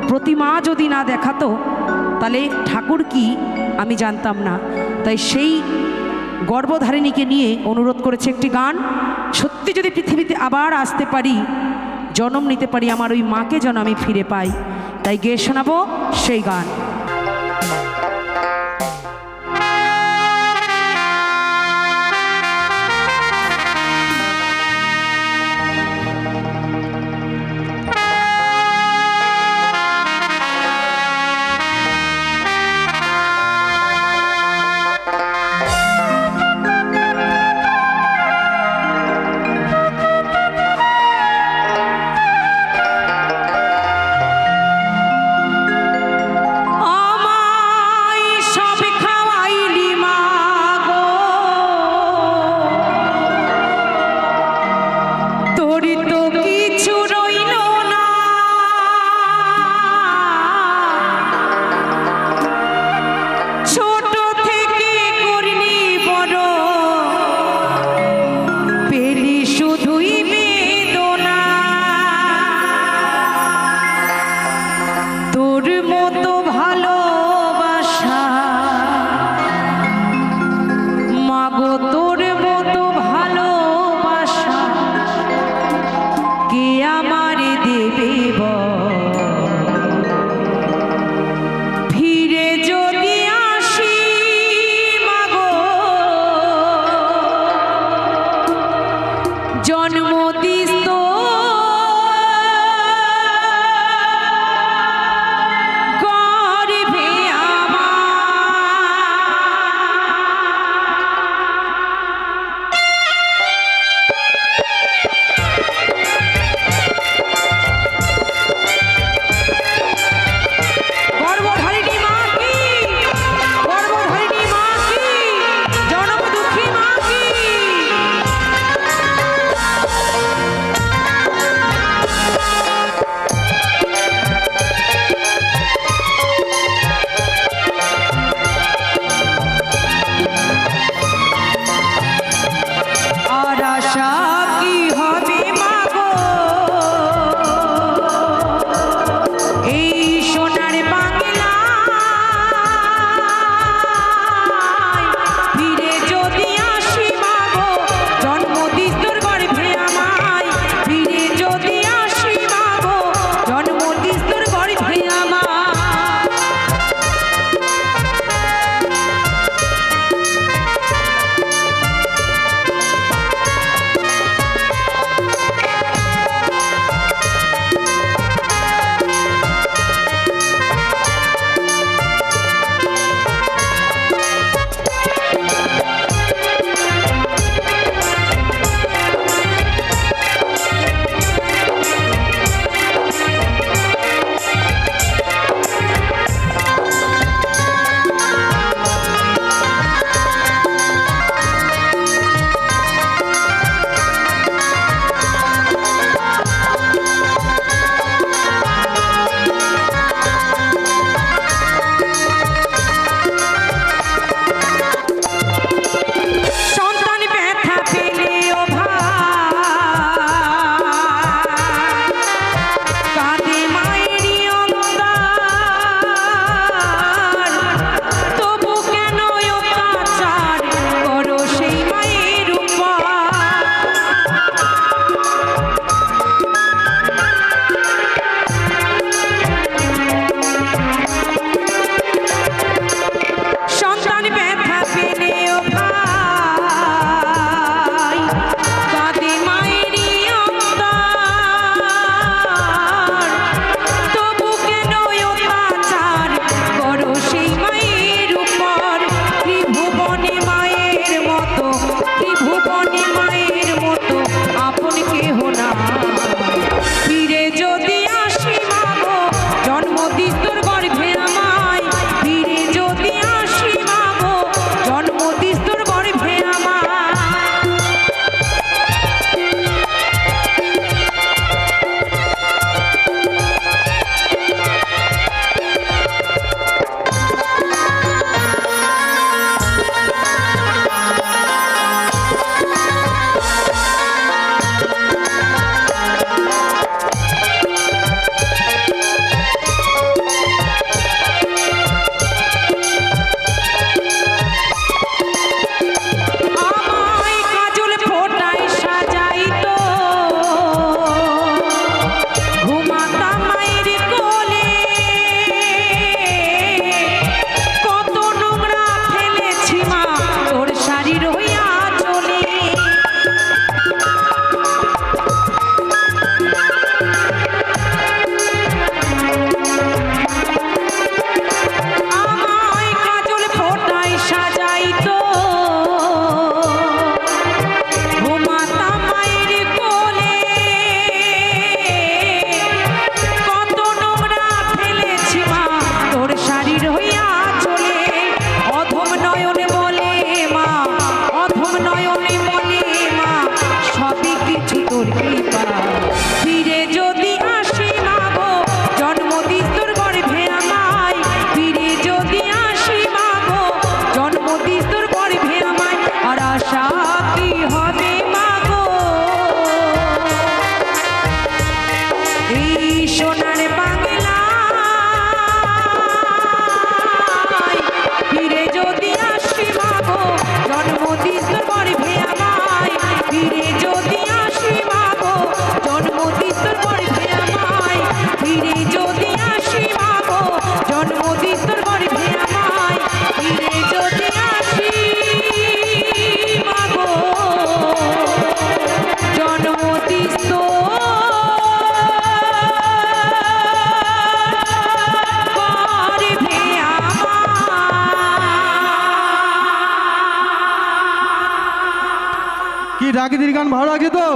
প্রতিমা যদি না দেখাতো তাহলে ঠাকুর কি আমি জানতাম না। তাই সেই গর্ভধারিণীকে নিয়ে অনুরোধ করেছে একটি গান, সত্যি যদি পৃথিবীতে আবার আসতে পারি, জন্ম নিতে পারি, আমার ওই মাকে যেন আমি ফিরে পাই। তাই গেয়ে শোনাবো সেই গান। আমার সোনার বাংলায় ফিরে যদি আসি মাগো জন্মদিন তোর গর্ভে আমায়, ফিরে যদি আসি মাগো জন্মদিন তোর গর্ভে আমায়, ফিরে যদি আসি মাগো জন্মদিন তোর গর্ভে আমায়, ফিরে যদি আসি মাগো জন্মদিন তোর গর্ভে আমায়। কি ডাকিদির গান ভালো লাগছে তো?